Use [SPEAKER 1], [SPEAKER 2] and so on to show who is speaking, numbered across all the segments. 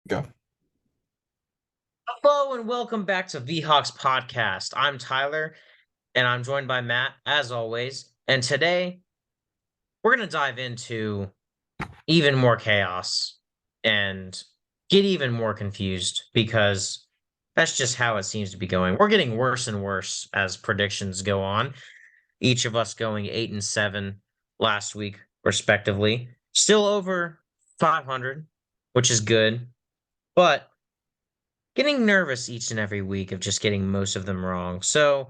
[SPEAKER 1] Go.
[SPEAKER 2] Hello and welcome back to VHawks Podcast. I'm Tyler and I'm joined by Matt as always. And today we're going to dive into even more chaos and get even more confused because that's just how it seems to be going. We're getting worse and worse as predictions go on. Each of us going 8 and 7 last week respectively. Still over 500, which is good, but getting nervous each and every week of just getting most of them wrong. So,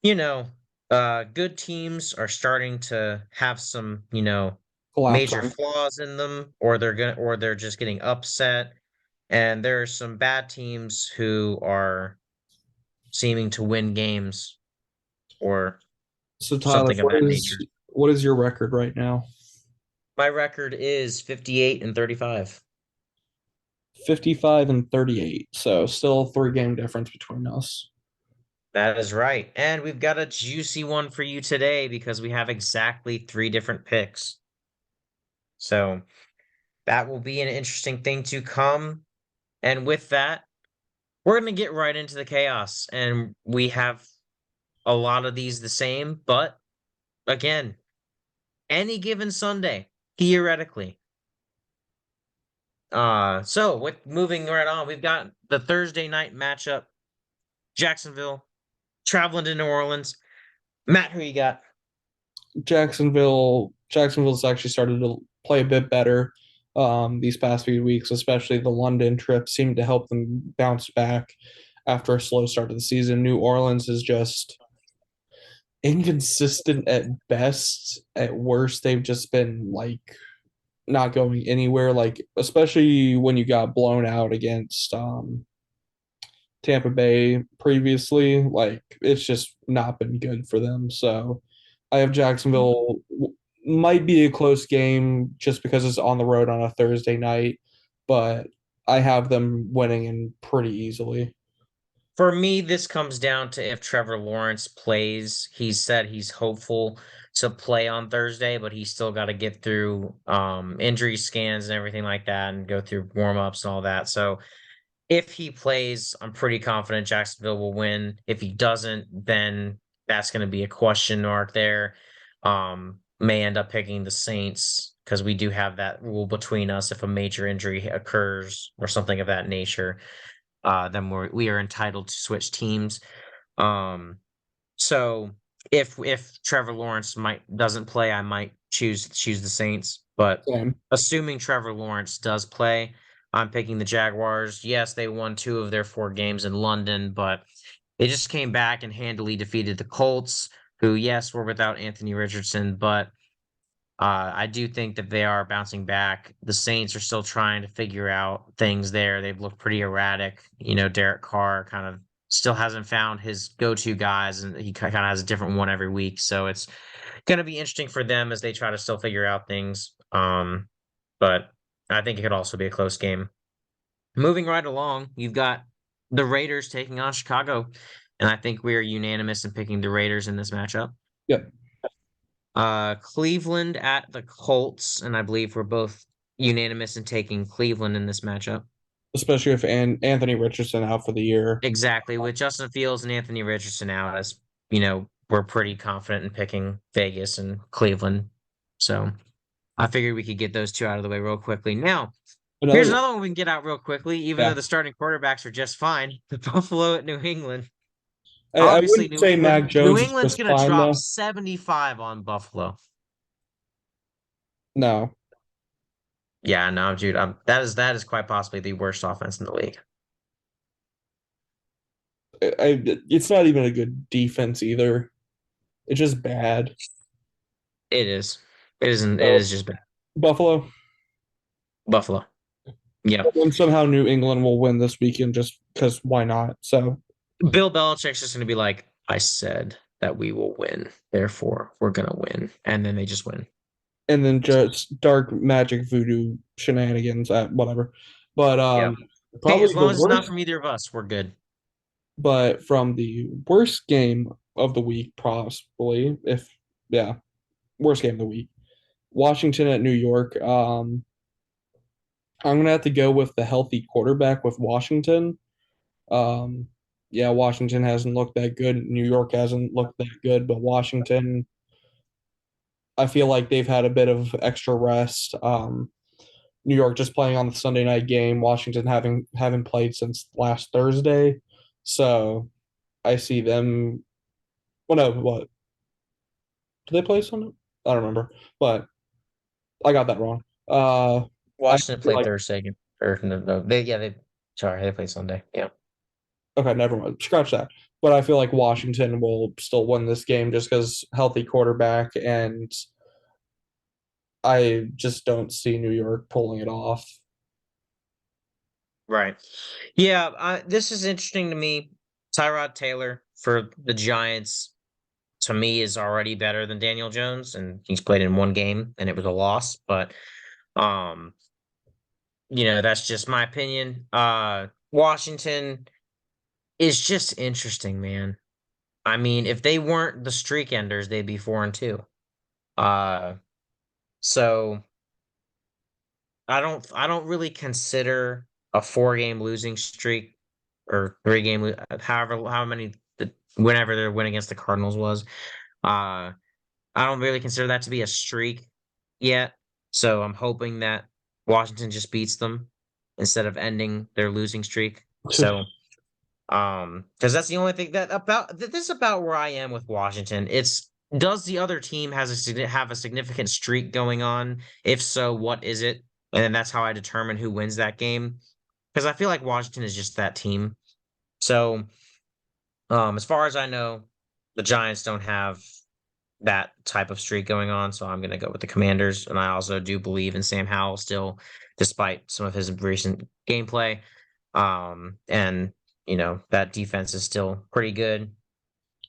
[SPEAKER 2] you know, good teams are starting to have some,
[SPEAKER 1] Collapse
[SPEAKER 2] major
[SPEAKER 1] on.
[SPEAKER 2] flaws in them, or they're just getting upset. And there are some bad teams who are seeming to win games or
[SPEAKER 1] So Tyler,
[SPEAKER 2] something of that nature.
[SPEAKER 1] what is your record right now?
[SPEAKER 2] My record is 58 and 35.
[SPEAKER 1] 55 and 38. So still a three-game difference between us.
[SPEAKER 2] That is right. And we've got a juicy one for you today because we have exactly three different picks. So that will be an interesting thing to come. And with that, we're going to get right into the chaos. And we have a lot of these the same, but again, any given Sunday, theoretically. So with moving right on, we've got the Thursday night matchup, Jacksonville traveling to New Orleans. Matt, who you got?
[SPEAKER 1] Jacksonville's actually started to play a bit better these past few weeks, especially the London trip seemed to help them bounce back after a slow start to the season. New Orleans is just inconsistent at best. At worst, they've just been like not going anywhere. Like especially when you got blown out against Tampa Bay previously, like it's just not been good for them. So I have Jacksonville might be a close game just because it's on the road on a Thursday night, but I have them winning in pretty easily.
[SPEAKER 2] For me, this comes down to if Trevor Lawrence plays. He said he's hopeful to play on Thursday, but he's still got to get through injury scans and everything like that and go through warm-ups and all that. So if he plays, I'm pretty confident Jacksonville will win. If he doesn't, then that's going to be a question mark there. May end up picking the Saints because we do have that rule between us if a major injury occurs or something of that nature. Then we are entitled to switch teams. Um, so if Trevor Lawrence might doesn't play, I might choose the Saints. But
[SPEAKER 1] Same.
[SPEAKER 2] assuming Trevor Lawrence does play, I'm picking the Jaguars. Yes, they won two of their four games in London, but they just came back and handily defeated the Colts, who yes were without Anthony Richardson, but I do think that they are bouncing back. The Saints are still trying to figure out things there. They've looked pretty erratic. Derek Carr kind of still hasn't found his go-to guys, and he kind of has a different one every week. So it's going to be interesting for them as they try to still figure out things. But I think it could also be a close game. Moving right along, you've got the Raiders taking on Chicago, and I think we are unanimous in picking the Raiders in this matchup.
[SPEAKER 1] Yep.
[SPEAKER 2] Cleveland at the Colts, and I believe we're both unanimous in taking Cleveland in this matchup.
[SPEAKER 1] Especially if Anthony Richardson out for the year.
[SPEAKER 2] Exactly. With Justin Fields and Anthony Richardson out, as we're pretty confident in picking Vegas and Cleveland. So I figured we could get those two out of the way real quickly. Now, here's
[SPEAKER 1] Another
[SPEAKER 2] another one we can get out real quickly, even though
[SPEAKER 1] yeah.
[SPEAKER 2] the starting quarterbacks are just fine. The Buffalo at New England.
[SPEAKER 1] I
[SPEAKER 2] Obviously,
[SPEAKER 1] wouldn't
[SPEAKER 2] New
[SPEAKER 1] say
[SPEAKER 2] England.
[SPEAKER 1] Mac
[SPEAKER 2] New
[SPEAKER 1] Jones is
[SPEAKER 2] England's
[SPEAKER 1] just
[SPEAKER 2] gonna
[SPEAKER 1] fine
[SPEAKER 2] drop
[SPEAKER 1] though.
[SPEAKER 2] 75 on Buffalo.
[SPEAKER 1] No.
[SPEAKER 2] Yeah, no, dude. That is quite possibly the worst offense in the league.
[SPEAKER 1] It's not even a good defense either. It's just bad.
[SPEAKER 2] It is. It isn't. It
[SPEAKER 1] So
[SPEAKER 2] is just bad.
[SPEAKER 1] Buffalo,
[SPEAKER 2] Buffalo. Yeah.
[SPEAKER 1] and somehow New England will win this weekend just because why not? So,
[SPEAKER 2] Bill Belichick's just going to be like, I said that we will win. Therefore, we're going to win. And then they just win.
[SPEAKER 1] and then just dark magic voodoo shenanigans at whatever. But
[SPEAKER 2] Yeah. Hey,
[SPEAKER 1] probably
[SPEAKER 2] as
[SPEAKER 1] the
[SPEAKER 2] long as it's not
[SPEAKER 1] worst,
[SPEAKER 2] from either of us, we're good.
[SPEAKER 1] but from the worst game of the week, possibly, if yeah, worst game of the week. Washington at New York. I'm gonna have to go with the healthy quarterback with Washington. Um, yeah, Washington hasn't looked that good. New York hasn't looked that good, but Washington, I feel like they've had a bit of extra rest. New York just playing on the Sunday night game. Washington having haven't played since last Thursday, so I see them. Well, no, what do they play Sunday? I don't remember, but I got that wrong. I
[SPEAKER 2] Washington
[SPEAKER 1] feel
[SPEAKER 2] played
[SPEAKER 1] like
[SPEAKER 2] Thursday, or no, they sorry, they played Sunday. Yeah.
[SPEAKER 1] okay, never mind. Scratch that. But I feel like Washington will still win this game just because healthy quarterback, and I just don't see New York pulling it off.
[SPEAKER 2] Right. Yeah, this is interesting to me. Tyrod Taylor for the Giants to me is already better than Daniel Jones, and he's played in one game and it was a loss. But um, that's just my opinion. Washington is just interesting, man. I mean, if they weren't the streak enders, they'd be 4-2. Uh, so I don't really consider a 4 game losing streak or 3 game however how many whenever their win against the Cardinals was. Uh I don't really consider that to be a streak yet. So I'm hoping that Washington just beats them instead of ending their losing streak. So because that's the only thing this is about where I am with Washington. It's does the other team have a significant streak going on? If so, what is it? And then that's how I determine who wins that game. Because I feel like Washington is just that team. So, as far as I know, the Giants don't have that type of streak going on. So I'm going to go with the Commanders. And I also do believe in Sam Howell still, despite some of his recent gameplay. And that defense is still pretty good, and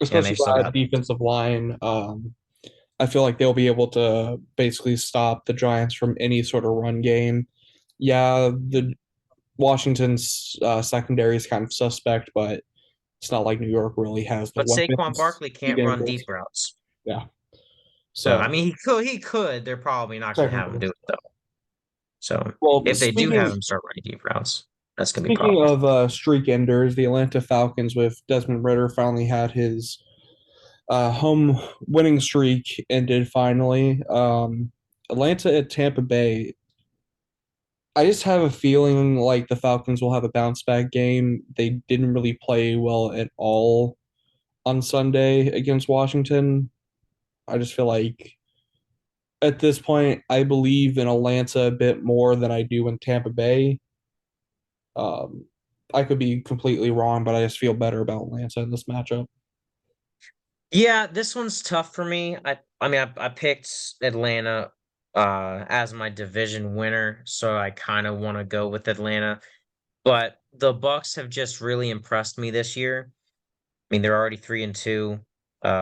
[SPEAKER 1] Especially
[SPEAKER 2] they've still
[SPEAKER 1] that
[SPEAKER 2] got.
[SPEAKER 1] defensive line. I feel like they'll be able to basically stop the Giants from any sort of run game. Yeah, the Washington's secondary is kind of suspect, but it's not like New York really has the
[SPEAKER 2] But Saquon
[SPEAKER 1] weapons
[SPEAKER 2] Barkley
[SPEAKER 1] to be
[SPEAKER 2] can't run
[SPEAKER 1] dangerous.
[SPEAKER 2] deep routes.
[SPEAKER 1] Yeah.
[SPEAKER 2] So I
[SPEAKER 1] So
[SPEAKER 2] mean, he could. They're probably not going to have him
[SPEAKER 1] technically,
[SPEAKER 2] do it though. So
[SPEAKER 1] well,
[SPEAKER 2] if they do have him start running deep routes, that's going to be a
[SPEAKER 1] speaking
[SPEAKER 2] problem.
[SPEAKER 1] of streak enders, the Atlanta Falcons with Desmond Ritter finally had his home winning streak ended finally. Atlanta at Tampa Bay. I just have a feeling like the Falcons will have a bounce back game. They didn't really play well at all on Sunday against Washington. I just feel like at this point, I believe in Atlanta a bit more than I do in Tampa Bay. Um, I could be completely wrong, but I just feel better about Atlanta in this matchup.
[SPEAKER 2] Yeah, this one's tough for me. I mean, I picked Atlanta as my division winner, so I kind of want to go with Atlanta. But the Bucks have just really impressed me this year. I mean, they're already 3-2.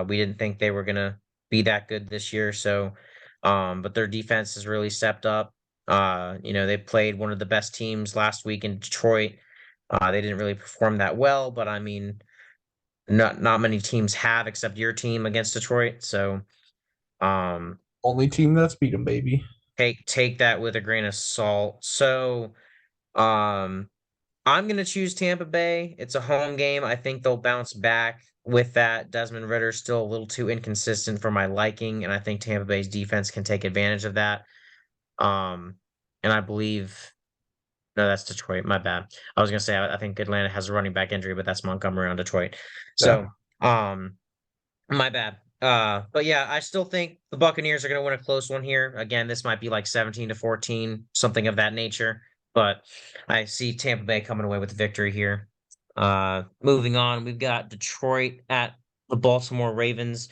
[SPEAKER 2] We didn't think they were gonna be that good this year, so but their defense has really stepped up. They played one of the best teams last week in Detroit. They didn't really perform that well, but I mean, not many teams have except your team against Detroit. So um
[SPEAKER 1] Only team that's beat them, baby.
[SPEAKER 2] take that with a grain of salt. So um I'm gonna choose Tampa Bay. It's a home game. I think they'll bounce back with that. Desmond Ritter's still a little too inconsistent for my liking, and I think Tampa Bay's defense can take advantage of that. Um, and I believe no, that's Detroit. My bad. I was gonna say I think Atlanta has a running back injury, but that's Montgomery on Detroit.
[SPEAKER 1] Yeah.
[SPEAKER 2] So, my bad. But yeah, I still think the Buccaneers are going to win a close one here. Again, this might be like 17-14, something of that nature. But I see Tampa Bay coming away with the victory here. Moving on, we've got Detroit at the Baltimore Ravens.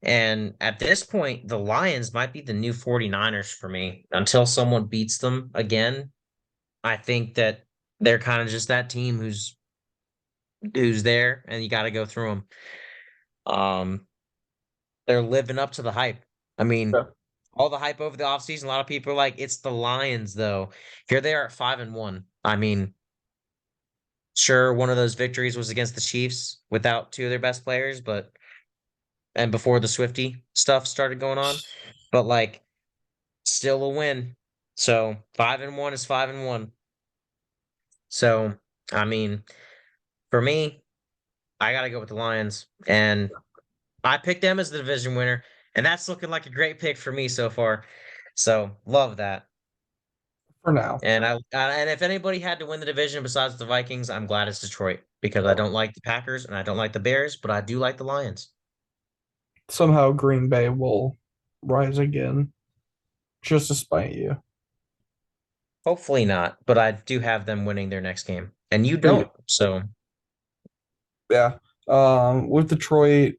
[SPEAKER 2] And at this point, the Lions might be the new 49ers for me. Until someone beats them again, I think that they're kind of just that team who's there and you got to go through them. Um, they're living up to the hype. I mean,
[SPEAKER 1] Yeah.
[SPEAKER 2] all the hype over the offseason, a lot of people are like, it's the Lions, though. Here they are at 5-1. I mean, sure, one of those victories was against the Chiefs without two of their best players, but and before the Swifty stuff started going on, but like still a win. So 5-1 is 5-1. So I mean, for me, I gotta go with the Lions, and I picked them as the division winner, and that's looking like a great pick for me so far. So love that.
[SPEAKER 1] for now.
[SPEAKER 2] And if anybody had to win the division besides the Vikings, I'm glad it's Detroit because I don't like the Packers and I don't like the Bears, but I do like the Lions.
[SPEAKER 1] Somehow Green Bay will rise again, just to spite you.
[SPEAKER 2] Hopefully not, but I do have them winning their next game, and you
[SPEAKER 1] Yeah.
[SPEAKER 2] don't. So
[SPEAKER 1] Yeah. With Detroit,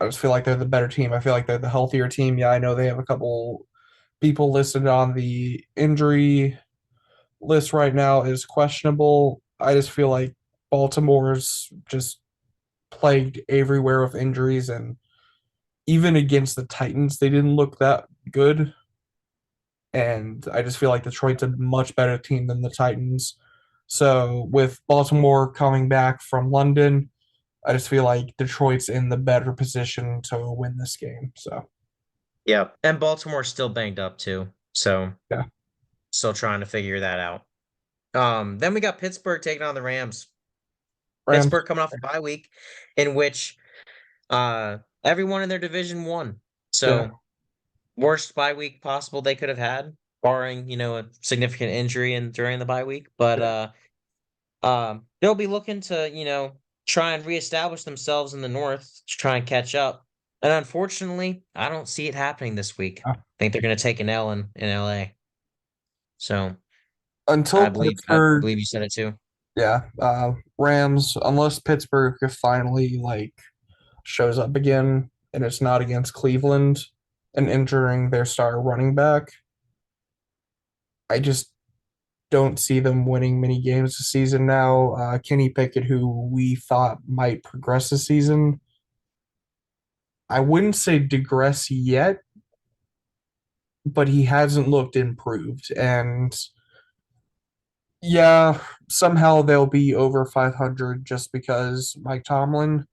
[SPEAKER 1] I just feel like they're the better team. I feel like they're the healthier team. Yeah, I know they have a couple people listed on the injury list right now is questionable. I just feel like Baltimore's just plagued everywhere with injuries, and even against the Titans, they didn't look that good. And I just feel like Detroit's a much better team than the Titans. So with Baltimore coming back from London, I just feel like Detroit's in the better position to win this game. So
[SPEAKER 2] yeah, and Baltimore's still banged up too, so
[SPEAKER 1] yeah,
[SPEAKER 2] still trying to figure that out. Then we got Pittsburgh taking on the Rams.
[SPEAKER 1] Rams.
[SPEAKER 2] Pittsburgh coming off a bye week, in which everyone in their division won.
[SPEAKER 1] Yeah,
[SPEAKER 2] So worst bye week possible they could have had, barring a significant injury in during the bye week. But
[SPEAKER 1] yeah.
[SPEAKER 2] they'll be looking to try and reestablish themselves in the North to try and catch up. And unfortunately, I don't see it happening this week.
[SPEAKER 1] Uh,
[SPEAKER 2] I think they're going to take an L in LA. So I
[SPEAKER 1] Until
[SPEAKER 2] believe I
[SPEAKER 1] Pittsburgh,
[SPEAKER 2] believe you said it too.
[SPEAKER 1] yeah, Rams. Unless Pittsburgh finally like shows up again, and it's not against Cleveland and injuring their star running back, I just don't see them winning many games this season now. Kenny Pickett, who we thought might progress this season, I wouldn't say digress yet, but he hasn't looked improved. And yeah, somehow they'll be over 500 just because Mike Tomlin,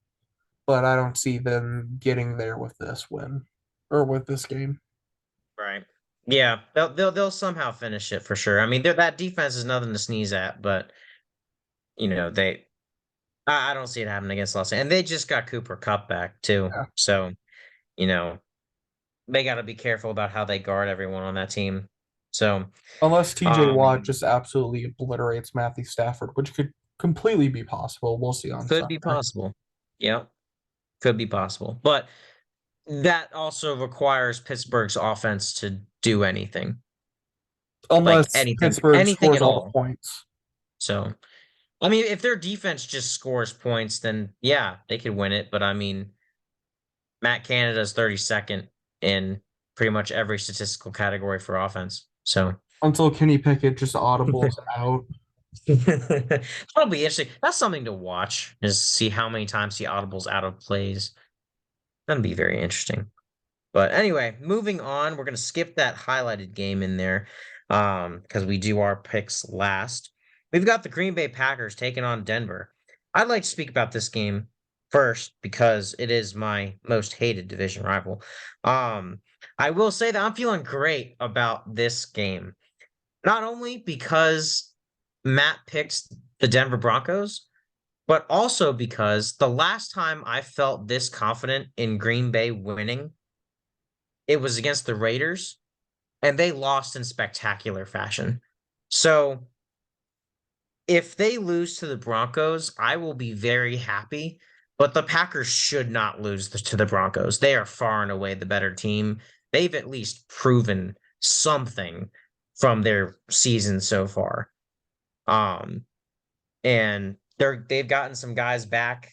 [SPEAKER 1] but I don't see them getting there with this win or with this game.
[SPEAKER 2] Right. Yeah, they'll somehow finish it for sure. I mean, that defense is nothing to sneeze at, but they I don't see it happening against Los Angeles. And they just got Cooper Cup back too.
[SPEAKER 1] Yeah.
[SPEAKER 2] So, you know, they got to be careful about how they guard everyone on that team. So,
[SPEAKER 1] Unless TJ Watt
[SPEAKER 2] um,
[SPEAKER 1] just absolutely obliterates Matthew Stafford, which could completely be possible. We'll see on
[SPEAKER 2] could be
[SPEAKER 1] Sunday.
[SPEAKER 2] possible. Yeah, could be possible. But that also requires Pittsburgh's offense to do anything, like
[SPEAKER 1] Unless Pittsburgh
[SPEAKER 2] anything
[SPEAKER 1] scores
[SPEAKER 2] at
[SPEAKER 1] all the
[SPEAKER 2] all.
[SPEAKER 1] points.
[SPEAKER 2] So, I mean, if their defense just scores points, then yeah, they could win it. But I mean, Matt Canada's 32nd in pretty much every statistical category for offense. So
[SPEAKER 1] Until Kenny Pickett just audibles out.
[SPEAKER 2] that'll be interesting. That's something to watch, is see how many times he audibles out of plays. That'd be very interesting. But anyway, moving on, we're gonna skip that highlighted game in there, because we do our picks last. We've got the Green Bay Packers taking on Denver. I'd like to speak about this game first because it is my most hated division rival. Um, I will say that I'm feeling great about this game, not only because Matt picked the Denver Broncos, but also because the last time I felt this confident in Green Bay winning, it was against the Raiders, and they lost in spectacular fashion. So if they lose to the Broncos, I will be very happy. But the Packers should not lose to the Broncos. They are far and away the better team. They've at least proven something from their season so far. Um, and they've gotten some guys back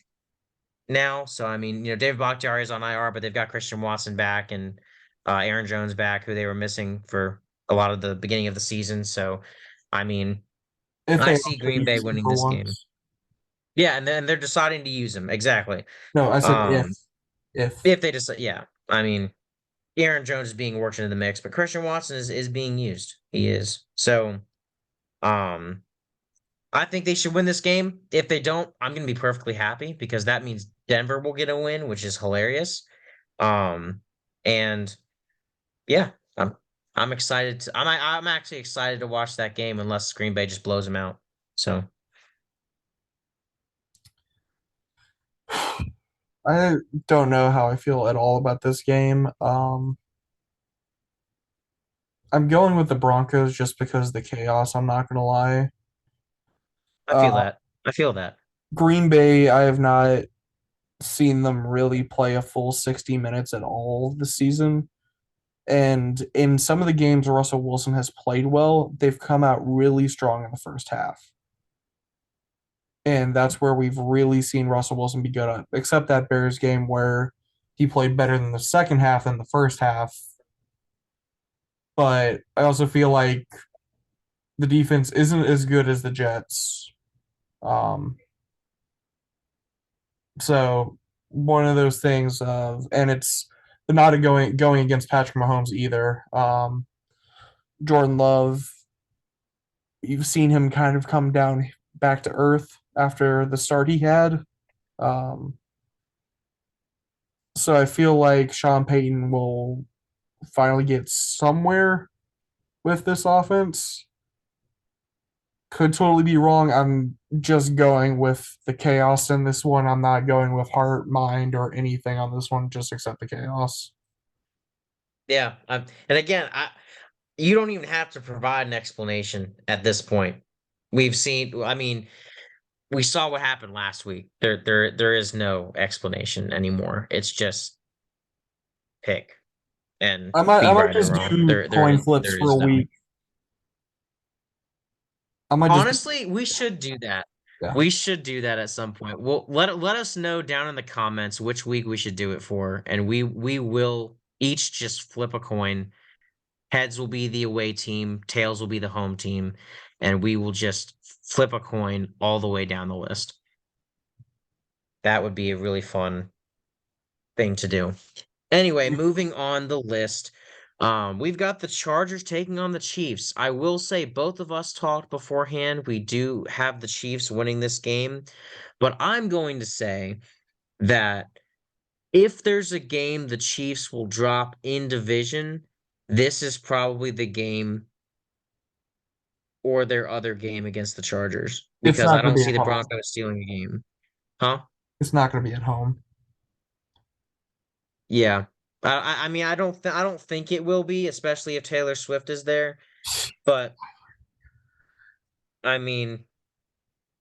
[SPEAKER 2] now. So I mean, David Bakhtiari is on IR, but they've got Christian Watson back and Aaron Jones back, who they were missing for a lot of the beginning of the season. So I mean,
[SPEAKER 1] If
[SPEAKER 2] I
[SPEAKER 1] they
[SPEAKER 2] see
[SPEAKER 1] actually
[SPEAKER 2] Green Bay
[SPEAKER 1] use him
[SPEAKER 2] winning
[SPEAKER 1] for
[SPEAKER 2] this game.
[SPEAKER 1] once.
[SPEAKER 2] Yeah, and then they're deciding to use him exactly.
[SPEAKER 1] No, I said if.
[SPEAKER 2] Um,
[SPEAKER 1] If.
[SPEAKER 2] if they decide, yeah, I mean, Aaron Jones is being worked into the mix, but Christian Watson is being used. He is. So, um, I think they should win this game. If they don't, I'm going to be perfectly happy because that means Denver will get a win, which is hilarious. Um, and yeah, I'm I'm excited to, I'm actually excited to watch that game unless Green Bay just blows them out. So
[SPEAKER 1] I don't know how I feel at all about this game. I'm going with the Broncos just because of the chaos. I'm not gonna lie.
[SPEAKER 2] I feel
[SPEAKER 1] Uh,
[SPEAKER 2] that. I feel that.
[SPEAKER 1] Green Bay, I have not seen them really play a full 60 minutes at all this season. And in some of the games where Russell Wilson has played well, they've come out really strong in the first half. And that's where we've really seen Russell Wilson be good at, except that Bears game where he played better than the second half than the first half. But I also feel like the defense isn't as good as the Jets. Um, so one of those things of, and it's they're not going against Patrick Mahomes either. Jordan Love, you've seen him kind of come down back to earth after the start he had. Um, so I feel like Sean Payton will finally get somewhere with this offense. Could totally be wrong. I'm just going with the chaos in this one. I'm not going with heart, mind, or anything on this one, just accept the chaos.
[SPEAKER 2] Yeah. And again, you don't even have to provide an explanation at this point. We've seen, I mean, we saw what happened last week. There is no explanation anymore. It's just pick and
[SPEAKER 1] I
[SPEAKER 2] be
[SPEAKER 1] might
[SPEAKER 2] right or
[SPEAKER 1] just
[SPEAKER 2] wrong.
[SPEAKER 1] do coin flips
[SPEAKER 2] There
[SPEAKER 1] for a
[SPEAKER 2] is no.
[SPEAKER 1] week. I might just
[SPEAKER 2] Honestly, we should do that.
[SPEAKER 1] yeah.
[SPEAKER 2] We should do that at some point. Well, let us know down in the comments which week we should do it for, and we will each just flip a coin. Heads will be the away team, tails will be the home team, and we will just flip a coin all the way down the list. That would be a really fun thing to do. Anyway, moving on the list. We've got the Chargers taking on the Chiefs. I will say both of us talked beforehand. We do have the Chiefs winning this game, but I'm going to say that if there's a game the Chiefs will drop in division, this is probably the game or their other game against the Chargers
[SPEAKER 1] It's
[SPEAKER 2] because
[SPEAKER 1] not
[SPEAKER 2] I
[SPEAKER 1] going to
[SPEAKER 2] don't
[SPEAKER 1] be
[SPEAKER 2] see
[SPEAKER 1] at
[SPEAKER 2] the
[SPEAKER 1] home.
[SPEAKER 2] Broncos stealing a game. Huh?
[SPEAKER 1] It's not going to be at home.
[SPEAKER 2] Yeah. I mean I don't think it will be, especially if Taylor Swift is there. But I mean,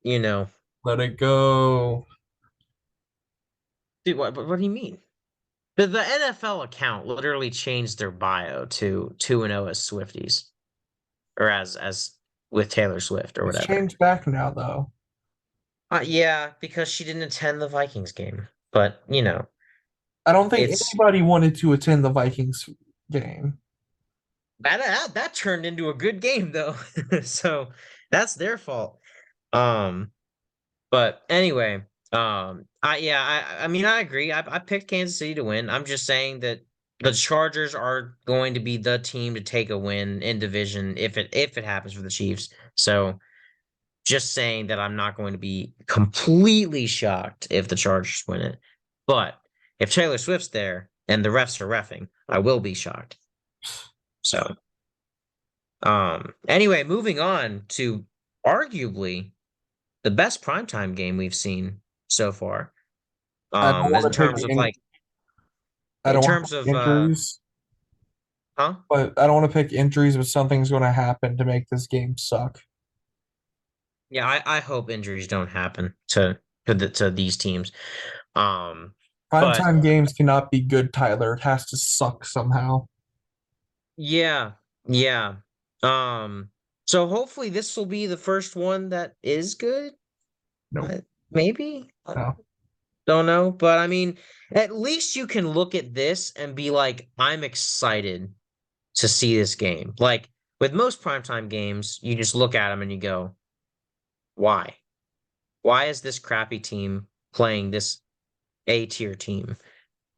[SPEAKER 2] you know,
[SPEAKER 1] Let it go.
[SPEAKER 2] dude, what do you mean? The NFL account literally changed their bio to 2-0 as Swifties or as with Taylor Swift or
[SPEAKER 1] It's
[SPEAKER 2] whatever.
[SPEAKER 1] changed back now, though.
[SPEAKER 2] Yeah, because she didn't attend the Vikings game. But,
[SPEAKER 1] I don't think
[SPEAKER 2] it's
[SPEAKER 1] anybody wanted to attend the Vikings game.
[SPEAKER 2] that turned into a good game though. So that's their fault. Um, but anyway, I mean I agree. I picked Kansas City to win. I'm just saying that the Chargers are going to be the team to take a win in division if it happens for the Chiefs. So just saying that I'm not going to be completely shocked if the Chargers win it. But if Taylor Swift's there and the refs are reffing, I will be shocked. So anyway, moving on to arguably the best primetime game we've seen so far.
[SPEAKER 1] I don't
[SPEAKER 2] As in
[SPEAKER 1] want to pick
[SPEAKER 2] terms of
[SPEAKER 1] in,
[SPEAKER 2] like
[SPEAKER 1] I
[SPEAKER 2] in
[SPEAKER 1] don't want to
[SPEAKER 2] terms
[SPEAKER 1] pick
[SPEAKER 2] of
[SPEAKER 1] injuries,
[SPEAKER 2] huh?
[SPEAKER 1] but I don't want to pick injuries, but something's going to happen to make this game suck.
[SPEAKER 2] Yeah, I hope injuries don't happen to these teams. Um, but
[SPEAKER 1] Primetime games cannot be good, Tyler. It has to suck somehow.
[SPEAKER 2] yeah, yeah. Um, so hopefully this will be the first one that is good.
[SPEAKER 1] Nope.
[SPEAKER 2] Maybe. I
[SPEAKER 1] No.
[SPEAKER 2] don't know, but I mean, at least you can look at this and be like, I'm excited to see this game. Like with most primetime games, you just look at them and you go, why? Why is this crappy team playing this A tier team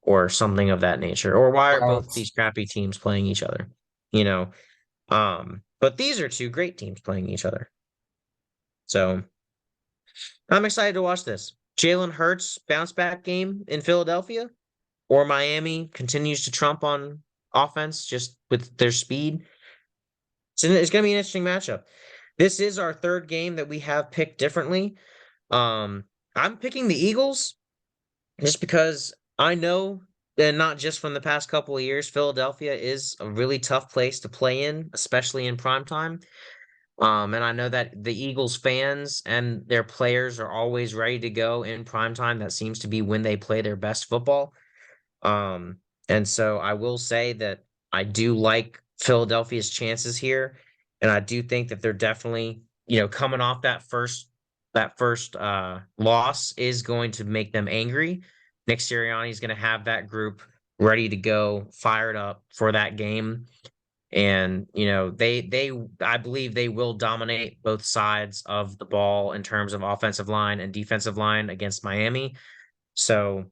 [SPEAKER 2] or something of that nature? Or why are both
[SPEAKER 1] Violence.
[SPEAKER 2] these crappy teams playing each other? You know, but these are two great teams playing each other. So I'm excited to watch this. Jalen Hurts bounce back game in Philadelphia, or Miami continues to trump on offense just with their speed. So it's going to be an interesting matchup. This is our third game that we have picked differently. Um, I'm picking the Eagles just because I know, and not just from the past couple of years, Philadelphia is a really tough place to play in, especially in prime time. And I know that the Eagles fans and their players are always ready to go in prime time. That seems to be when they play their best football. Um, and so I will say that I do like Philadelphia's chances here, and I do think that they're definitely, coming off that first loss is going to make them angry. Nick Sirianni is going to have that group ready to go, fired up for that game. And they I believe they will dominate both sides of the ball in terms of offensive line and defensive line against Miami. So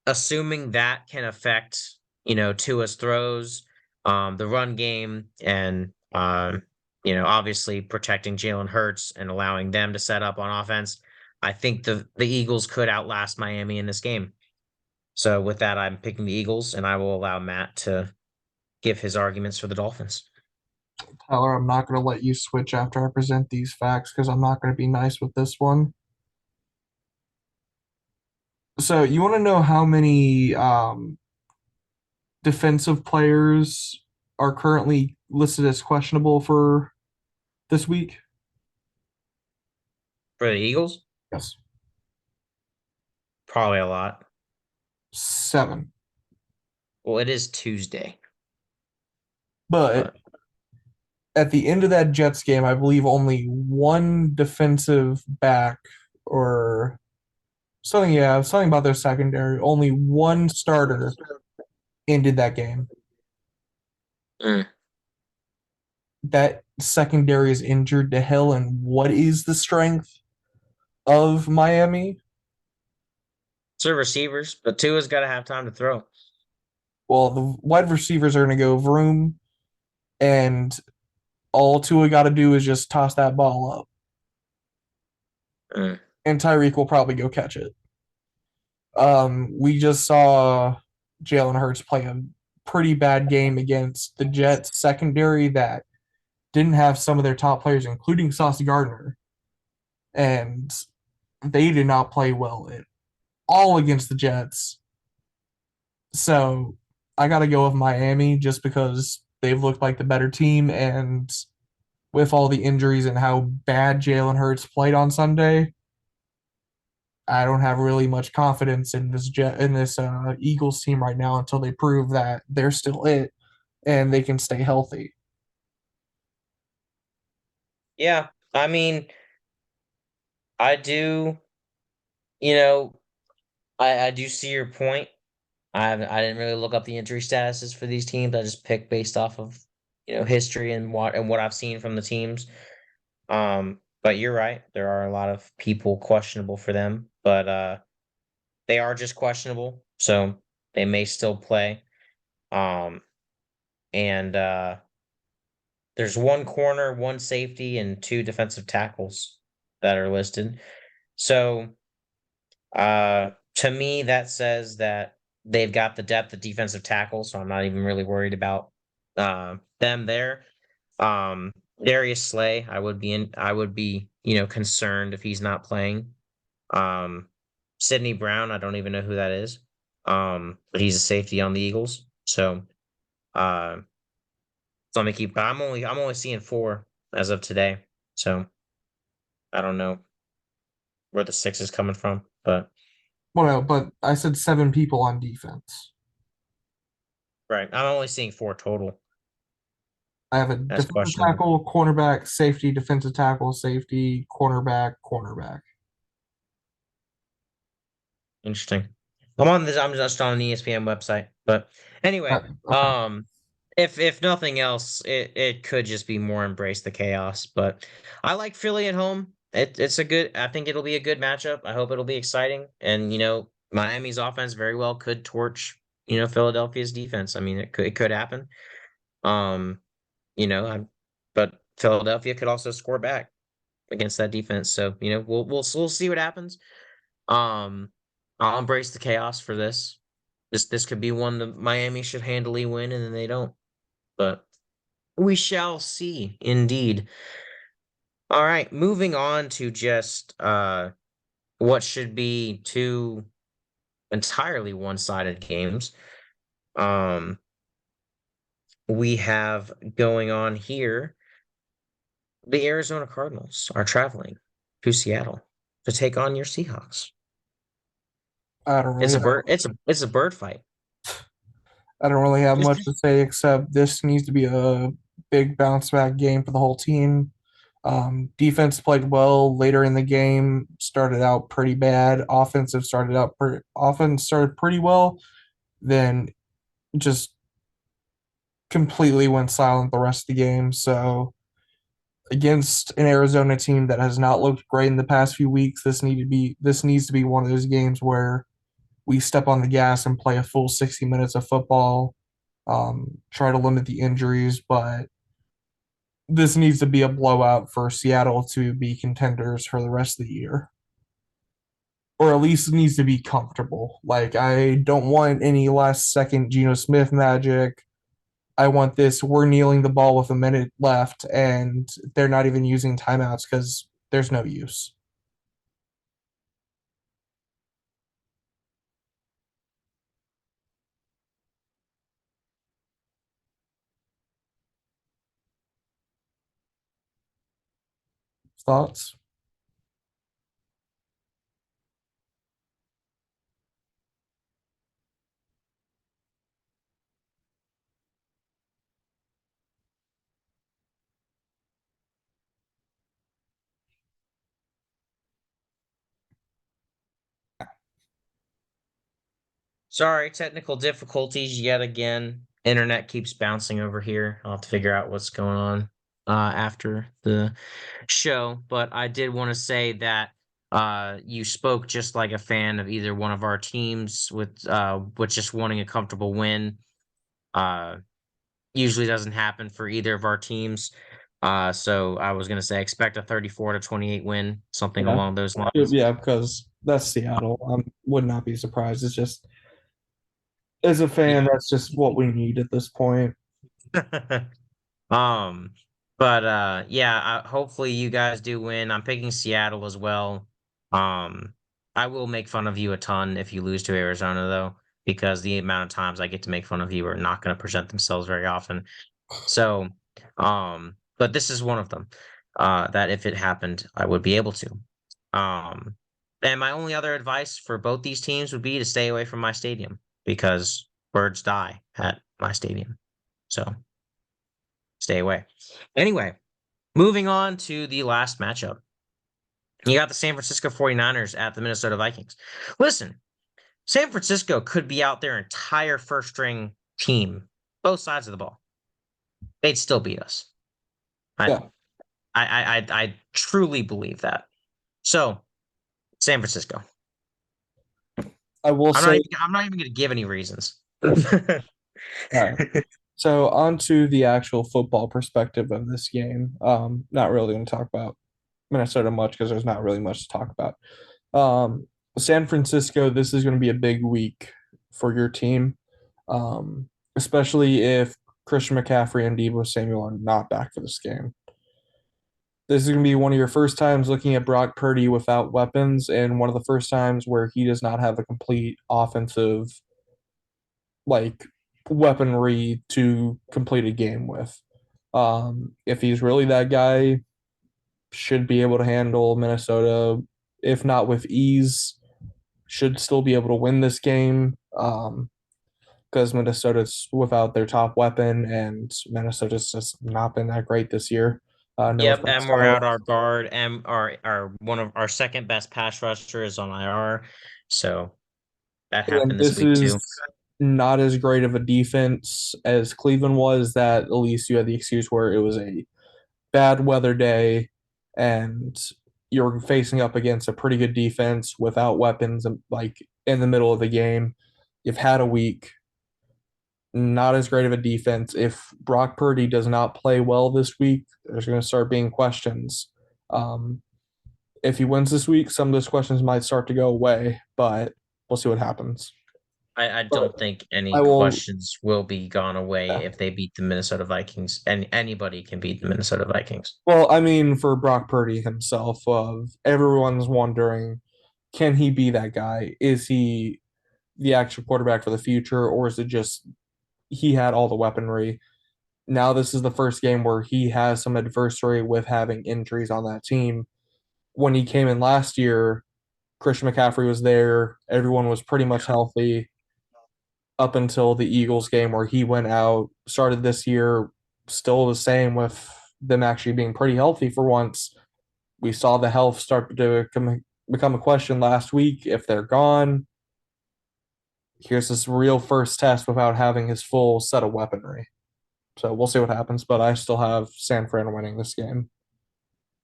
[SPEAKER 2] assuming that can affect, Tua's throws, the run game, and obviously protecting Jalen Hurts and allowing them to set up on offense, I think the Eagles could outlast Miami in this game. So with that, I'm picking the Eagles, and I will allow Matt to give his arguments for the Dolphins.
[SPEAKER 1] Tyler, I'm not going to let you switch after I present these facts because I'm not going to be nice with this one. So, you want to know how many defensive players are currently listed as questionable for this week?
[SPEAKER 2] For the Eagles,
[SPEAKER 1] Yes,
[SPEAKER 2] probably a lot.
[SPEAKER 1] 7.
[SPEAKER 2] Well, it is Tuesday,
[SPEAKER 1] But
[SPEAKER 2] but
[SPEAKER 1] at the end of that Jets game, I believe only one defensive back or something, yeah, something about their secondary, only one starter ended that game.
[SPEAKER 2] mm.
[SPEAKER 1] That secondary is injured to hell. And what is the strength of Miami?
[SPEAKER 2] It's the receivers, but Tua's got to have time to throw.
[SPEAKER 1] Well, the wide receivers are going to go vroom, and all Tua got to do is just toss that ball up,
[SPEAKER 2] Mm.
[SPEAKER 1] and Tyreek will probably go catch it. We just saw Jalen Hurts play a pretty bad game against the Jets secondary that didn't have some of their top players, including Sauce Gardner, and they did not play well at all against the Jets. So I got to go with Miami just because they've looked like the better team, and with all the injuries and how bad Jalen Hurts played on Sunday, I don't have really much confidence in this Eagles team right now until they prove that they're still it and they can stay healthy.
[SPEAKER 2] Yeah, I mean, I do, you know, I do see your point. I didn't really look up the injury statuses for these teams. I just picked based off of history and what I've seen from the teams. But you're right. There are a lot of people questionable for them, but they are just questionable, so they may still play. Um, and there's one corner, one safety, and two defensive tackles that are listed. So to me, that says that they've got the depth of defensive tackle, so I'm not even really worried about them there. Darius Slay, I would be, concerned if he's not playing. Um, Sidney Brown, I don't even know who that is. But he's a safety on the Eagles. Uh, so I'm gonna keep. But I'm only seeing four as of today. So I don't know where the six is coming from, but
[SPEAKER 1] Well, no, but I said 7 people on defense.
[SPEAKER 2] right, I'm only seeing four total.
[SPEAKER 1] I have a
[SPEAKER 2] That's
[SPEAKER 1] defensive
[SPEAKER 2] questionable.
[SPEAKER 1] tackle, cornerback, safety, defensive tackle, safety, cornerback, cornerback.
[SPEAKER 2] Interesting. I'm on this. I'm just on an ESPN website, but anyway,
[SPEAKER 1] Okay.
[SPEAKER 2] if nothing else, it could just be more embrace the chaos. But I like Philly at home. It's a good. I think it'll be a good matchup. I hope it'll be exciting. And Miami's offense very well could torch Philadelphia's defense. I mean, it could happen. Um, you know, I, but Philadelphia could also score back against that defense. So we'll see what happens. Um, I'll embrace the chaos for this. This could be one that Miami should handily win, and then they don't. But We shall see, indeed. All right, moving on to just what should be two entirely one-sided games. Um, we have going on here the Arizona Cardinals are traveling to Seattle to take on your Seahawks.
[SPEAKER 1] I don't really
[SPEAKER 2] It's a
[SPEAKER 1] have
[SPEAKER 2] bird. It's a bird fight.
[SPEAKER 1] I don't really have much to say except this needs to be a big bounce back game for the whole team. Defense played well later in the game, started out pretty bad. Offense started pretty well, then just completely went silent the rest of the game. So against an Arizona team that has not looked great in the past few weeks, this needs to be one of those games where we step on the gas and play a full 60 minutes of football, try to limit the injuries, but this needs to be a blowout for Seattle to be contenders for the rest of the year. Or at least it needs to be comfortable. Like, I don't want any last second Geno Smith magic. I want this. We're kneeling the ball with a minute left, and they're not even using timeouts because there's no use. Thoughts?
[SPEAKER 2] Sorry, technical difficulties yet again. Internet keeps bouncing over here. I'll have to figure out what's going on after the show. But I did want to say that you spoke just like a fan of either one of our teams with just wanting a comfortable win. Uh, Usually doesn't happen for either of our teams. So I was gonna say expect a 34-28 win, something
[SPEAKER 1] Yeah.
[SPEAKER 2] along those lines.
[SPEAKER 1] Yeah, because that's Seattle. I would not be surprised. It's just, as a fan, that's just what we need at this point.
[SPEAKER 2] Yeah. Um, but yeah, hopefully you guys do win. I'm picking Seattle as well. Um, I will make fun of you a ton if you lose to Arizona though, because the amount of times I get to make fun of you are not going to present themselves very often. So, but this is one of them. That if it happened, I would be able to. Um, and my only other advice for both these teams would be to stay away from my stadium because birds die at my stadium. So stay away. Anyway, moving on to the last matchup. You got the San Francisco 49ers at the Minnesota Vikings. Listen, San Francisco could be out their entire first string team, both sides of the ball. They'd still beat us. I
[SPEAKER 1] Yeah,
[SPEAKER 2] I truly believe that. So, San Francisco.
[SPEAKER 1] I will say.
[SPEAKER 2] I'm not even going to give any reasons.
[SPEAKER 1] All right. So on to the actual football perspective of this game. Not really going to talk about Minnesota much because there's not really much to talk about. Um, San Francisco, this is going to be a big week for your team, especially if Christian McCaffrey and Deebo Samuel are not back for this game. This is going to be one of your first times looking at Brock Purdy without weapons, and one of the first times where he does not have a complete offensive like weaponry to complete a game with. If he's really that guy, should be able to handle Minnesota, if not with ease, should still be able to win this game. Because Minnesota's without their top weapon, and Minnesota's just not been that great this year. No
[SPEAKER 2] Yep,
[SPEAKER 1] offense,
[SPEAKER 2] and we're
[SPEAKER 1] Tyler.
[SPEAKER 2] out our guard, and our one of our second best pass rusher is on IR, so that
[SPEAKER 1] And
[SPEAKER 2] happened this
[SPEAKER 1] this
[SPEAKER 2] week too.
[SPEAKER 1] is not as great of a defense as Cleveland was. That at least you had the excuse where it was a bad weather day and you're facing up against a pretty good defense without weapons like in the middle of the game. You've had a week, not as great of a defense. If Brock Purdy does not play well this week, there's going to start being questions. Um, if he wins this week, some of those questions might start to go away, but we'll see what happens.
[SPEAKER 2] I
[SPEAKER 1] But
[SPEAKER 2] don't think any
[SPEAKER 1] I will.
[SPEAKER 2] questions will be gone away
[SPEAKER 1] Yeah.
[SPEAKER 2] if they beat the Minnesota Vikings, and anybody can beat the Minnesota Vikings.
[SPEAKER 1] Well, I mean, for Brock Purdy himself, of everyone's wondering, can he be that guy? Is he the actual quarterback for the future, or is it just he had all the weaponry? Now this is the first game where he has some adversary with having injuries on that team. When he came in last year, Christian McCaffrey was there. Everyone was pretty much healthy up until the Eagles game where he went out. Started this year still the same with them actually being pretty healthy for once. We saw the health start to become a question last week. If they're gone, here's this real first test without having his full set of weaponry. So we'll see what happens, but I still have San Fran winning this game.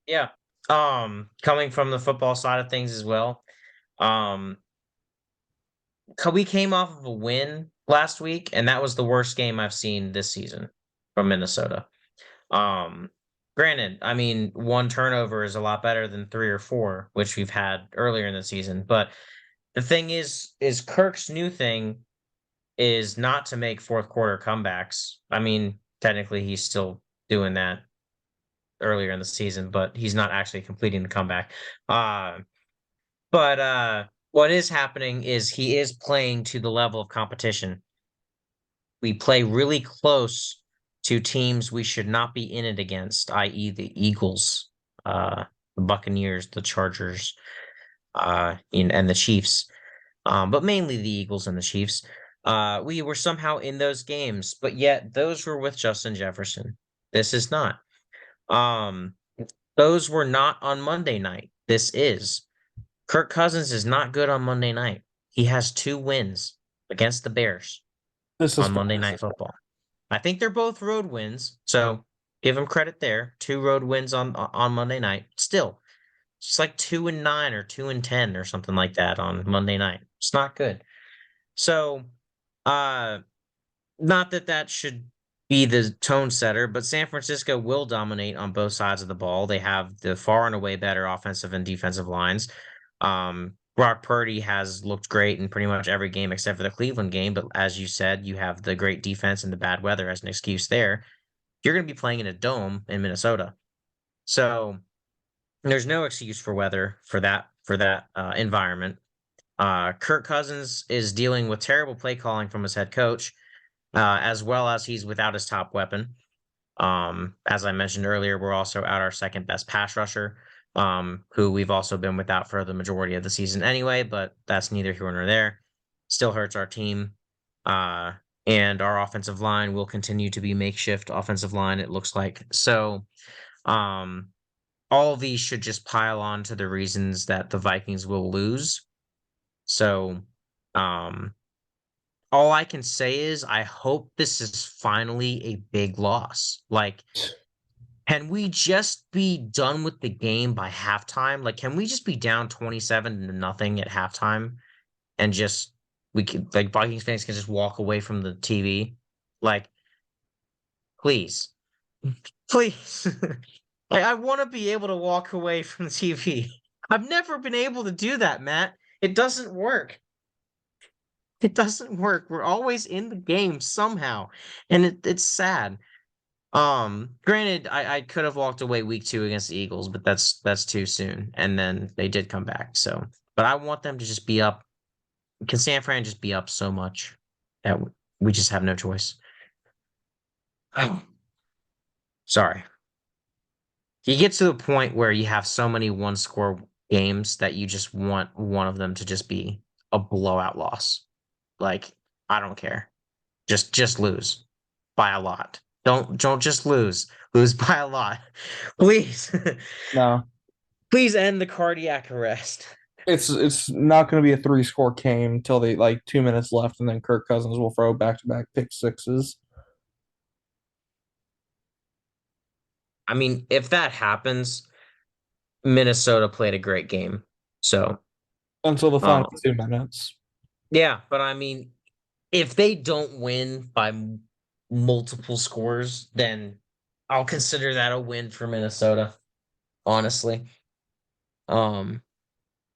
[SPEAKER 2] Yeah. Coming from the football side of things as well. Um, we came off of a win last week, and that was the worst game I've seen this season from Minnesota. Um, Granted, I mean, one turnover is a lot better than three or four, which we've had earlier in the season. But the thing is Kirk's new thing is not to make fourth quarter comebacks. I mean, technically, he's still doing that earlier in the season, but he's not actually completing the comeback. Uh, but what is happening is he is playing to the level of competition. We play really close to teams we should not be in it against, i.e., the Eagles, the Buccaneers, the Chargers, and the Chiefs. But mainly the Eagles and the Chiefs. We were somehow in those games, but yet those were with Justin Jefferson. This is not. Um, those were not on Monday night. This is. Kirk Cousins is not good on Monday night. He has two wins against the Bears
[SPEAKER 1] This is
[SPEAKER 2] on
[SPEAKER 1] fair.
[SPEAKER 2] Monday Night Football. I think they're both road wins, so give him credit there. Two road wins on Monday night. Still, it's like 2-9 or 2-10 or something like that on Monday night. It's not good. So, uh, not that that should be the tone setter, but San Francisco will dominate on both sides of the ball. They have the far and away better offensive and defensive lines. Brock Purdy has looked great in pretty much every game except for the Cleveland game. But as you said, you have the great defense and the bad weather as an excuse there. You're going to be playing in a dome in Minnesota, so there's no excuse for weather for that environment. Kirk Cousins is dealing with terrible play calling from his head coach, as well as he's without his top weapon. As I mentioned earlier, we're also out our second best pass rusher, who we've also been without for the majority of the season anyway, but that's neither here nor there. Still hurts our team. Uh, and our offensive line will continue to be makeshift offensive line, it looks like. So, um, all of these should just pile on to the reasons that the Vikings will lose. So, um, all I can say is I hope this is finally a big loss. Like, can we just be done with the game by halftime? Like, can we just be down 27 to nothing at halftime and just we could like Vikings fans can just walk away from the TV? Like, please. Please. Like, I want to be able to walk away from the TV. I've never been able to do that, Matt. It doesn't work. It doesn't work. We're always in the game somehow. And it's sad. Granted, I could have walked away week two against the Eagles, but that's too soon. And then they did come back. So, but I want them to just be up. Can San Fran just be up so much that we just have no choice? Oh, sorry. You get to the point where you have so many one score games that you just want one of them to just be a blowout loss. Like, I don't care. Just lose by a lot. Don't just lose. Lose by a lot. Please.
[SPEAKER 1] No,
[SPEAKER 2] Please end the cardiac arrest.
[SPEAKER 1] it's not going to be a three score game until they like 2 minutes left, and then Kirk Cousins will throw back to back pick sixes
[SPEAKER 2] I mean, if that happens, Minnesota played a great game. So,
[SPEAKER 1] until the final
[SPEAKER 2] um,
[SPEAKER 1] 2 minutes.
[SPEAKER 2] yeah, but I mean, if they don't win by multiple scores, then I'll consider that a win for Minnesota, honestly. Um,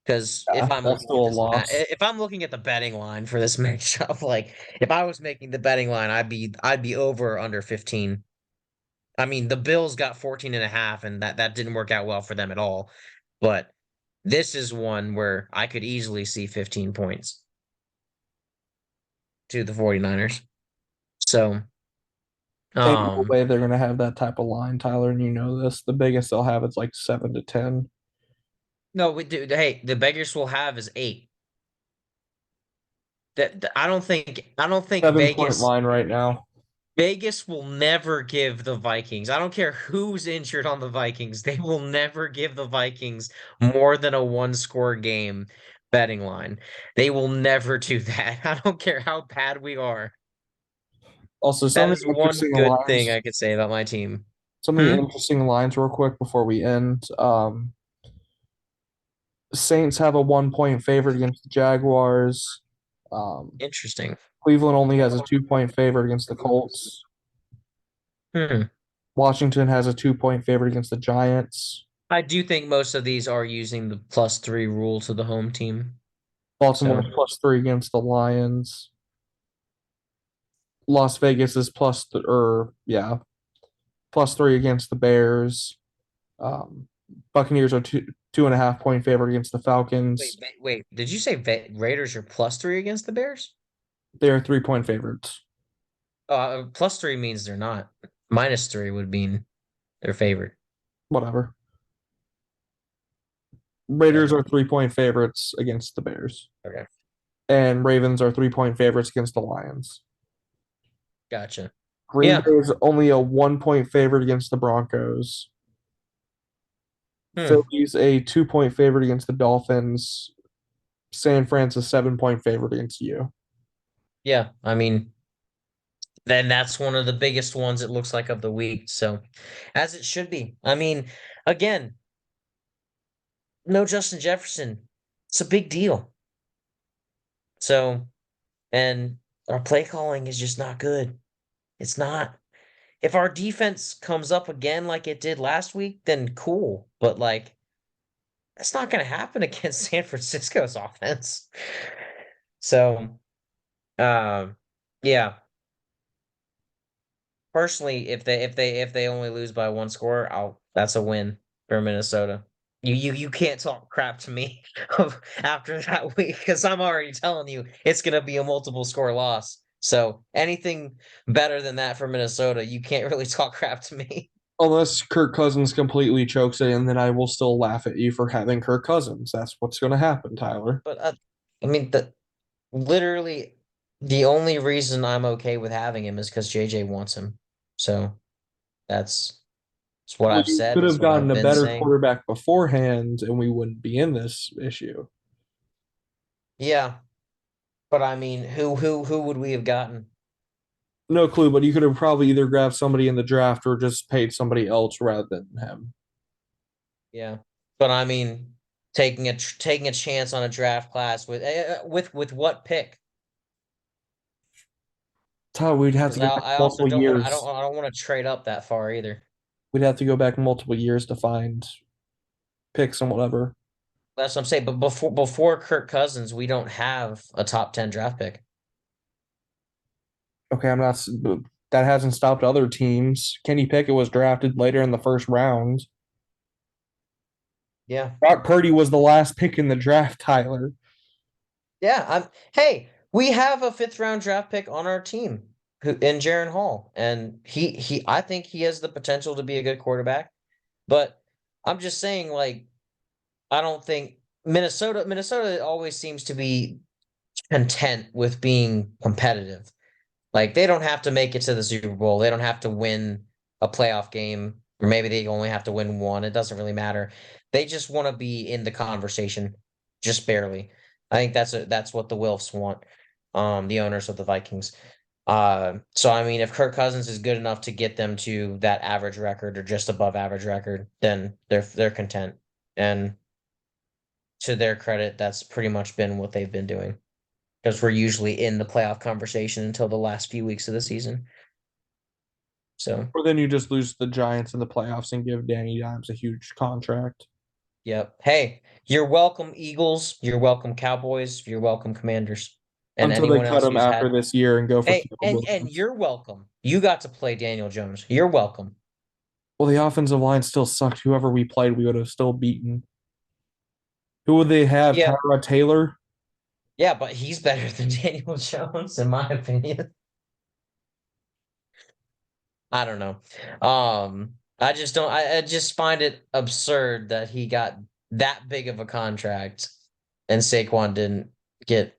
[SPEAKER 2] Because if
[SPEAKER 1] Yeah,
[SPEAKER 2] I'm
[SPEAKER 1] that's
[SPEAKER 2] looking
[SPEAKER 1] still
[SPEAKER 2] at
[SPEAKER 1] a
[SPEAKER 2] this
[SPEAKER 1] loss.
[SPEAKER 2] if I'm looking at the betting line for this matchup, like if I was making the betting line, I'd be over or under 15. I mean, the Bills got 14 and a half, and that didn't work out well for them at all. But this is one where I could easily see 15 points to the 49ers. So,
[SPEAKER 1] Ain't no
[SPEAKER 2] um,
[SPEAKER 1] way they're gonna have that type of line, Tyler, and you know this. The biggest they'll have is like 7 to 10.
[SPEAKER 2] no, we do. Hey, the biggest we'll have is 8. I don't think
[SPEAKER 1] 7 point line right now.
[SPEAKER 2] Vegas will never give the Vikings. I don't care who's injured on the Vikings. They will never give the Vikings more than a one-score game betting line. They will never do that. I don't care how bad we are.
[SPEAKER 1] Also,
[SPEAKER 2] That
[SPEAKER 1] something
[SPEAKER 2] is one
[SPEAKER 1] interesting
[SPEAKER 2] good thing
[SPEAKER 1] lines.
[SPEAKER 2] I could say about my team.
[SPEAKER 1] Something
[SPEAKER 2] Hmm?
[SPEAKER 1] interesting lines real quick before we end. Saints have a 1 point favorite against the Jaguars. Um,
[SPEAKER 2] Interesting.
[SPEAKER 1] Cleveland only has a 2 point favorite against the Colts.
[SPEAKER 2] Hmm.
[SPEAKER 1] Washington has a 2 point favorite against the Giants.
[SPEAKER 2] I do think most of these are using the +3 rule to the home team.
[SPEAKER 1] Baltimore
[SPEAKER 2] So
[SPEAKER 1] +3 against the Lions. Las Vegas is +3 against the Bears. Um, Buccaneers are 2.5 point favorite against the Falcons.
[SPEAKER 2] wait. Did you say Raiders are +3 against the Bears?
[SPEAKER 1] They are 3 point favorites.
[SPEAKER 2] +3 means they're not. -3 would mean they're favored.
[SPEAKER 1] Whatever.
[SPEAKER 2] Okay.
[SPEAKER 1] Raiders are 3 point favorites against the Bears.
[SPEAKER 2] Okay.
[SPEAKER 1] And Ravens are 3 point favorites against the Lions.
[SPEAKER 2] Gotcha.
[SPEAKER 1] Green
[SPEAKER 2] Yeah.
[SPEAKER 1] Bay is only a 1 point favorite against the Broncos.
[SPEAKER 2] Hmm.
[SPEAKER 1] Philly's a 2 point favorite against the Dolphins. San Fran's 7 point favorite against you.
[SPEAKER 2] Yeah. I mean, then that's one of the biggest ones it looks like of the week. So, as it should be. I mean, again, no Justin Jefferson. It's a big deal. So, and our play calling is just not good. It's not. If our defense comes up again like it did last week, then cool. But like that's not going to happen against San Francisco's offense. So, um, yeah. Personally, if they only lose by one score, I'll that's a win for Minnesota. You can't talk crap to me after that week because I'm already telling you it's gonna be a multiple score loss. So anything better than that for Minnesota, you can't really talk crap to me.
[SPEAKER 1] Unless Kirk Cousins completely chokes it, and then I will still laugh at you for having Kirk Cousins. That's what's going to happen, Tyler.
[SPEAKER 2] But I mean, literally the only reason I'm okay with having him is because JJ wants him. So that's it's what
[SPEAKER 1] Well,
[SPEAKER 2] I've
[SPEAKER 1] you
[SPEAKER 2] said.
[SPEAKER 1] could
[SPEAKER 2] It's
[SPEAKER 1] have
[SPEAKER 2] what
[SPEAKER 1] gotten
[SPEAKER 2] I've
[SPEAKER 1] a
[SPEAKER 2] been
[SPEAKER 1] better
[SPEAKER 2] saying.
[SPEAKER 1] quarterback beforehand, and we wouldn't be in this issue.
[SPEAKER 2] Yeah, but I mean, who would we have gotten?
[SPEAKER 1] No clue, but you could have probably either grabbed somebody in the draft or just paid somebody else rather than him.
[SPEAKER 2] Yeah, but I mean, taking a chance on a draft class with what pick?
[SPEAKER 1] Tyler, we'd have
[SPEAKER 2] Because
[SPEAKER 1] to
[SPEAKER 2] I
[SPEAKER 1] go back
[SPEAKER 2] I also
[SPEAKER 1] multiple
[SPEAKER 2] don't want I don't
[SPEAKER 1] years.
[SPEAKER 2] I don't want to trade up that far either.
[SPEAKER 1] We'd have to go back multiple years to find picks and whatever.
[SPEAKER 2] That's what I'm saying. But before Kirk Cousins, we don't have a top 10 draft pick.
[SPEAKER 1] Okay, I'm not. That hasn't stopped other teams. Kenny Pickett was drafted later in the first round.
[SPEAKER 2] Yeah.
[SPEAKER 1] Brock Purdy was the last pick in the draft, Tyler.
[SPEAKER 2] Yeah, hey, we have a fifth round draft pick on our team in Jaron Hall, and I think he has the potential to be a good quarterback. But I'm just saying, like, I don't think Minnesota always seems to be content with being competitive. Like they don't have to make it to the Super Bowl. They don't have to win a playoff game, or maybe they only have to win one. It doesn't really matter. They just want to be in the conversation, just barely. I think that's what the Wilfs want, the owners of the Vikings. So I mean, if Kirk Cousins is good enough to get them to that average record or just above average record, then they're content. And to their credit, that's pretty much been what they've been doing because we're usually in the playoff conversation until the last few weeks of the season. So
[SPEAKER 1] Or then you just lose to the Giants in the playoffs and give Danny Dimes a huge contract.
[SPEAKER 2] Yep. Hey, you're welcome, Eagles. You're welcome, Cowboys. You're welcome, Commanders, and
[SPEAKER 1] Until they
[SPEAKER 2] anyone
[SPEAKER 1] cut
[SPEAKER 2] else
[SPEAKER 1] him
[SPEAKER 2] who's
[SPEAKER 1] after
[SPEAKER 2] had.
[SPEAKER 1] this year and go for
[SPEAKER 2] Hey,
[SPEAKER 1] Caleb
[SPEAKER 2] and
[SPEAKER 1] Williams.
[SPEAKER 2] you're welcome. You got to play Daniel Jones. You're welcome.
[SPEAKER 1] Well, the offensive line still sucked. Whoever we played, we would have still beaten. Who would they have?
[SPEAKER 2] Yeah,
[SPEAKER 1] Tyrod Taylor?
[SPEAKER 2] yeah, but he's better than Daniel Jones, in my opinion. I don't know. I just don't. I just find it absurd that he got that big of a contract, and Saquon didn't get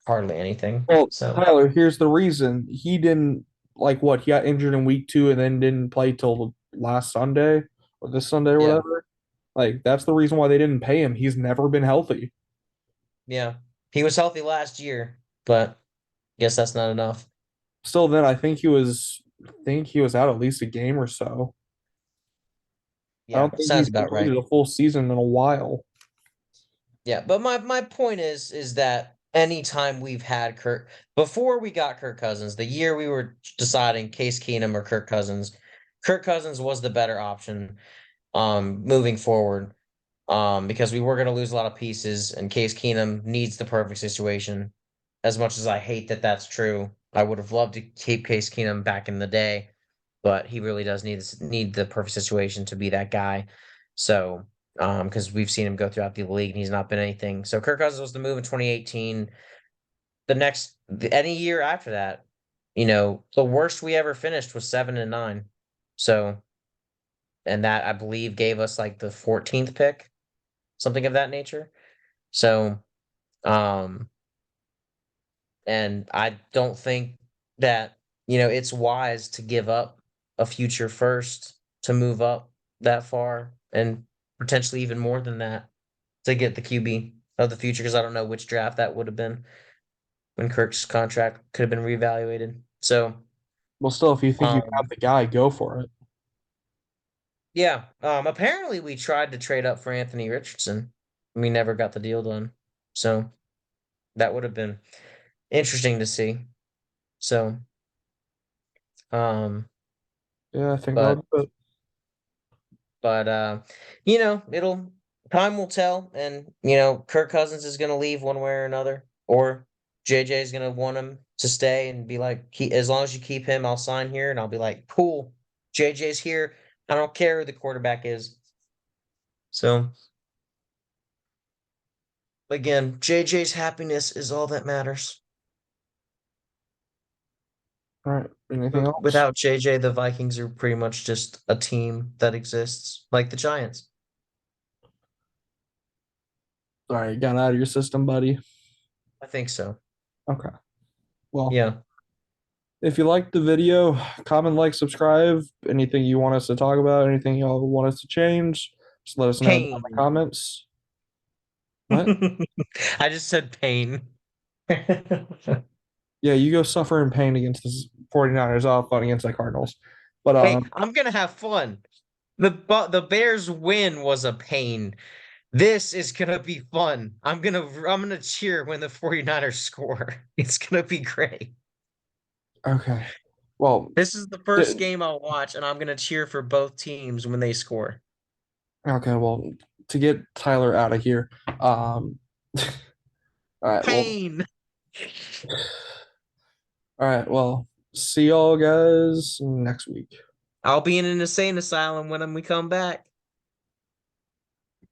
[SPEAKER 2] hardly anything.
[SPEAKER 1] Well,
[SPEAKER 2] So
[SPEAKER 1] Tyler, here's the reason. He didn't like what he got injured in week 2 and then didn't play till last Sunday or this Sunday or
[SPEAKER 2] yeah,
[SPEAKER 1] whatever. Like that's the reason why they didn't pay him. He's never been healthy.
[SPEAKER 2] yeah, he was healthy last year, but guess that's not enough.
[SPEAKER 1] Still, then I think he was out at least a game or so. I
[SPEAKER 2] Yeah,
[SPEAKER 1] don't think
[SPEAKER 2] sounds
[SPEAKER 1] he's
[SPEAKER 2] about right.
[SPEAKER 1] completed a full season in a while.
[SPEAKER 2] Yeah, but my point is that anytime we've had Kirk before we got Kirk Cousins, the year we were deciding Case Keenum or Kirk Cousins was the better option moving forward. Because we were going to lose a lot of pieces, and Case Keenum needs the perfect situation. As much as I hate that that's true, I would have loved to keep Case Keenum back in the day, but he really does need the perfect situation to be that guy. So, because we've seen him go throughout the league and he's not been anything. So Kirk Cousins was the move in 2018. Any year after that, the worst we ever finished was 7-9. So, and that I believe gave us like the 14th pick, something of that nature. So, um, and I don't think that, it's wise to give up a future first to move up that far and potentially even more than that to get the QB of the future because I don't know which draft that would have been when Kirk's contract could have been reevaluated. So,
[SPEAKER 1] Well, still, if you think you have
[SPEAKER 2] um,
[SPEAKER 1] the guy, go for it.
[SPEAKER 2] yeah, apparently we tried to trade up for Anthony Richardson. We never got the deal done. So, that would have been interesting to see. So, um,
[SPEAKER 1] Yeah, I think I'll
[SPEAKER 2] but
[SPEAKER 1] do it.
[SPEAKER 2] it'll time will tell, and Kirk Cousins is going to leave one way or another, or JJ is going to want him to stay and be like, as long as you keep him, I'll sign here, and I'll be like, cool, JJ's here. I don't care who the quarterback is. So again, JJ's happiness is all that matters.
[SPEAKER 1] All right. Anything else?
[SPEAKER 2] Without JJ, the Vikings are pretty much just a team that exists, like the Giants.
[SPEAKER 1] All right, got out of your system, buddy.
[SPEAKER 2] I think so.
[SPEAKER 1] Okay. Well,
[SPEAKER 2] Yeah.
[SPEAKER 1] if you liked the video, comment, like, subscribe. Anything you want us to talk about, anything y'all want us to change, just let us know down in the
[SPEAKER 2] Pain.
[SPEAKER 1] comments. What?
[SPEAKER 2] I just said pain.
[SPEAKER 1] Yeah, you go suffer in pain against the 49ers. I'll have fun against the Cardinals. But
[SPEAKER 2] Hey, I'm gonna have fun. The Bears win was a pain. This is gonna be fun. I'm gonna cheer when the 49ers score. It's gonna be great.
[SPEAKER 1] okay. Well,
[SPEAKER 2] This is the first
[SPEAKER 1] th-
[SPEAKER 2] game I'll watch, and I'm gonna cheer for both teams when they score.
[SPEAKER 1] okay, well, to get Tyler out of here. All right, well,
[SPEAKER 2] Pain.
[SPEAKER 1] all right, well, see y'all guys next week.
[SPEAKER 2] I'll be in an insane asylum when we come back.